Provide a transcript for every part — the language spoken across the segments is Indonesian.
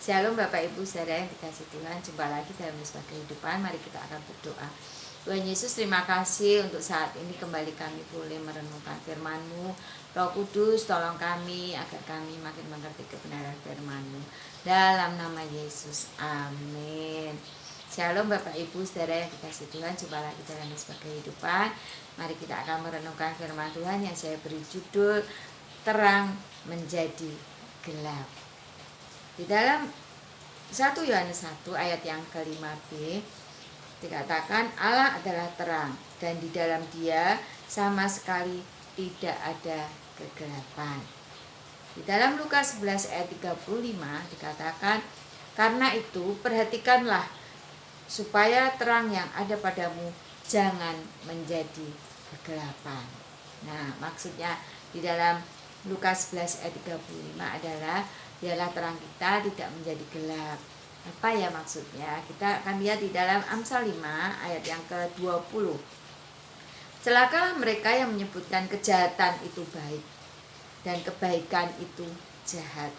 Shalom Bapak Ibu saudara yang dikasih Tuhan. Jumpa lagi dalam Misbah Kehidupan. Mari kita akan berdoa. Tuhan Yesus, terima kasih untuk saat ini kembali kami boleh merenungkan firman-Mu. Roh Kudus, tolong kami agar kami makin mengerti kebenaran firman-Mu. Dalam nama Yesus, amin. Shalom Bapak Ibu saudara yang dikasih Tuhan. Jumpa lagi dalam Misbah Kehidupan. Mari kita akan merenungkan firman Tuhan yang saya beri judul Terang Menjadi Gelap. Di dalam 1 Yohanes 1 ayat yang ke-5b dikatakan Allah adalah terang dan di dalam Dia sama sekali tidak ada kegelapan. Di dalam Lukas 11 ayat 35 dikatakan, karena itu perhatikanlah supaya terang yang ada padamu jangan menjadi kegelapan. Nah, maksudnya di dalam Lukas 11 ayat 35 adalah dialah terang kita tidak menjadi gelap. Apa ya maksudnya? Kita akan lihat di dalam Amsal 5 ayat yang ke-20. Celakalah mereka yang menyebutkan kejahatan itu baik dan kebaikan itu jahat,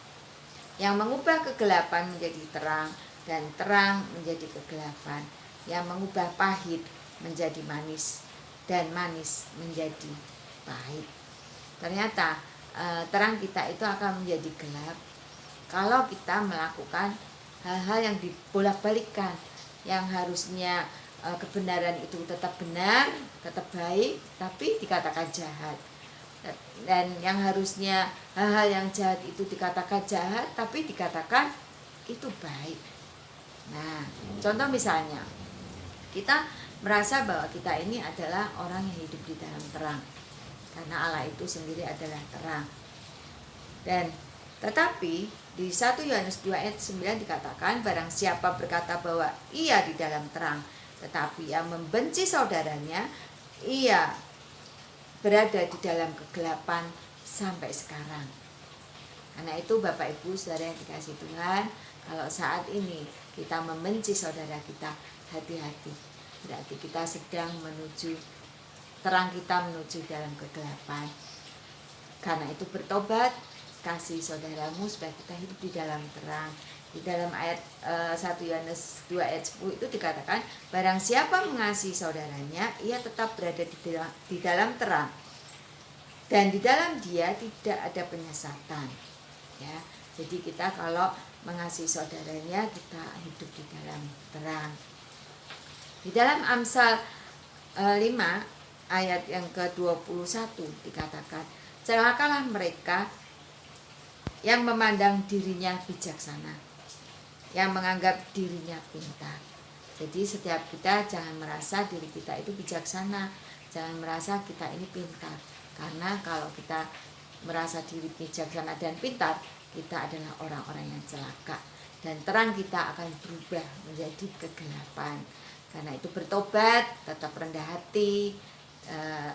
yang mengubah kegelapan menjadi terang dan terang menjadi kegelapan, yang mengubah pahit menjadi manis dan manis menjadi pahit. Ternyata terang kita itu akan menjadi gelap kalau kita melakukan hal-hal yang dibolak-balikkan, yang harusnya kebenaran itu tetap benar, tetap baik, tapi dikatakan jahat. Dan yang harusnya hal-hal yang jahat itu dikatakan jahat, tapi dikatakan itu baik. Nah, contoh misalnya, kita merasa bahwa kita ini adalah orang yang hidup di dalam terang, karena Allah itu sendiri adalah terang. Dan tetapi di 1 Yohanes 2 ayat 9 dikatakan, barang siapa berkata bahwa ia di dalam terang, tetapi ia membenci saudaranya, ia berada di dalam kegelapan sampai sekarang. Karena itu Bapak Ibu saudara yang dikasih Tuhan, kalau saat ini kita membenci saudara kita, hati-hati. Berarti kita sedang menuju, terang kita menuju dalam kegelapan. Karena itu bertobat, kasih saudaramu supaya kita hidup di dalam terang. Di dalam ayat 1 Yohanes 2 ayat 10 itu dikatakan, barang siapa mengasihi saudaranya, ia tetap berada di dalam terang, dan di dalam dia tidak ada penyesatan. Ya, jadi kita kalau mengasihi saudaranya, kita hidup di dalam terang. Di dalam Amsal 5 ayat yang ke-21 dikatakan, celakalah mereka yang memandang dirinya bijaksana, yang menganggap dirinya pintar. Jadi setiap kita jangan merasa diri kita itu bijaksana, jangan merasa kita ini pintar. Karena kalau kita merasa diri bijaksana dan pintar, kita adalah orang-orang yang celaka. Dan terang kita akan berubah menjadi kegelapan. Karena itu bertobat, tetap rendah hati,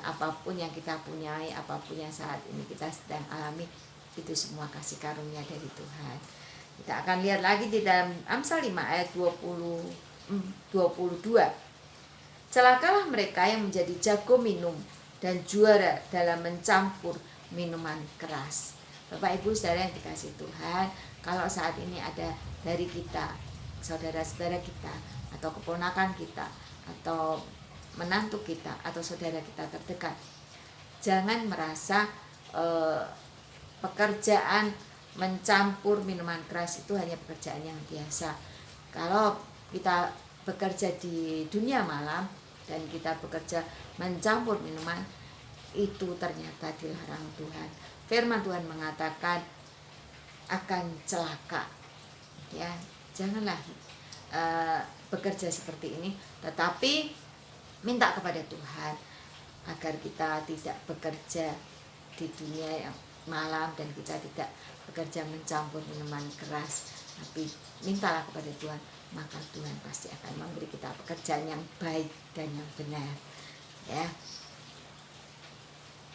apapun yang kita punyai, apapun yang saat ini kita sedang alami, itu semua kasih karunia dari Tuhan. Kita akan lihat lagi di dalam Amsal 5 ayat 22. Celakalah mereka yang menjadi jago minum dan juara dalam mencampur minuman keras. Bapak Ibu saudara yang dikasih Tuhan, kalau saat ini ada dari kita, saudara-saudara kita, atau keponakan kita, atau menantu kita, atau saudara kita terdekat, jangan merasa pekerjaan mencampur minuman keras itu hanya pekerjaan yang biasa. Kalau kita bekerja di dunia malam dan kita bekerja mencampur minuman, itu ternyata dilarang Tuhan. Firman Tuhan mengatakan akan celaka. Ya, janganlah bekerja seperti ini, tetapi minta kepada Tuhan agar kita tidak bekerja di dunia yang malam dan kita tidak bekerja mencampur minuman keras, tapi mintalah kepada Tuhan, maka Tuhan pasti akan memberi kita pekerjaan yang baik dan yang benar. Ya.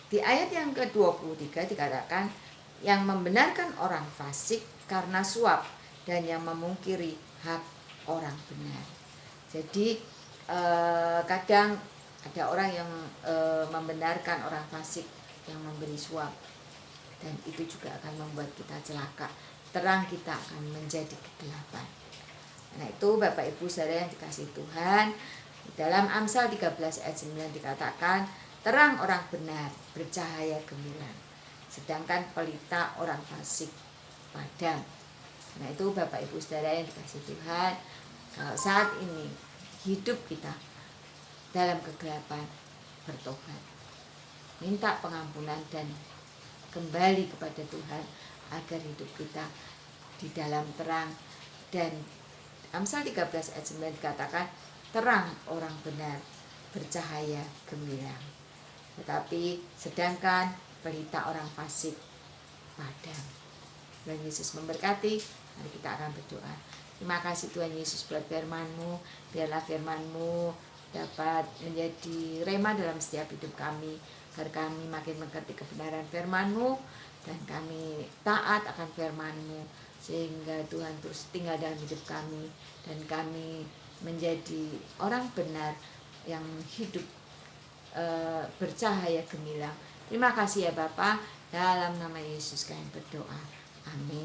Di ayat yang ke-23 dikatakan, yang membenarkan orang fasik karena suap dan yang memungkiri hak orang benar. Jadi kadang ada orang yang membenarkan orang fasik yang memberi suap, dan itu juga akan membuat kita celaka. terang kita akan menjadi kegelapan. Nah itu Bapak Ibu Saudara yang dikasihi Tuhan, dalam Amsal 13 ayat 9 dikatakan, terang orang benar bercahaya gemilang, sedangkan pelita orang fasik padam. Nah itu Bapak Ibu Saudara yang dikasihi Tuhan, kalau saat ini hidup kita dalam kegelapan, bertobat, minta pengampunan dan kembali kepada Tuhan agar hidup kita di dalam terang. Dan Amsal 13 ayat 9 dikatakan, terang orang benar bercahaya gemilang, tetapi sedangkan pelita orang fasik padam. Tuhan Yesus memberkati. Mari kita akan berdoa. Terima kasih Tuhan Yesus buat firman-Mu. Biarlah firman-Mu dapat menjadi rema dalam setiap hidup kami, agar kami makin mengerti kebenaran firman-Mu dan kami taat akan firman-Mu, sehingga Tuhan terus tinggal dalam hidup kami dan kami menjadi orang benar yang hidup bercahaya gemilang. Terima kasih ya Bapa, dalam nama Yesus kami berdoa. Amin.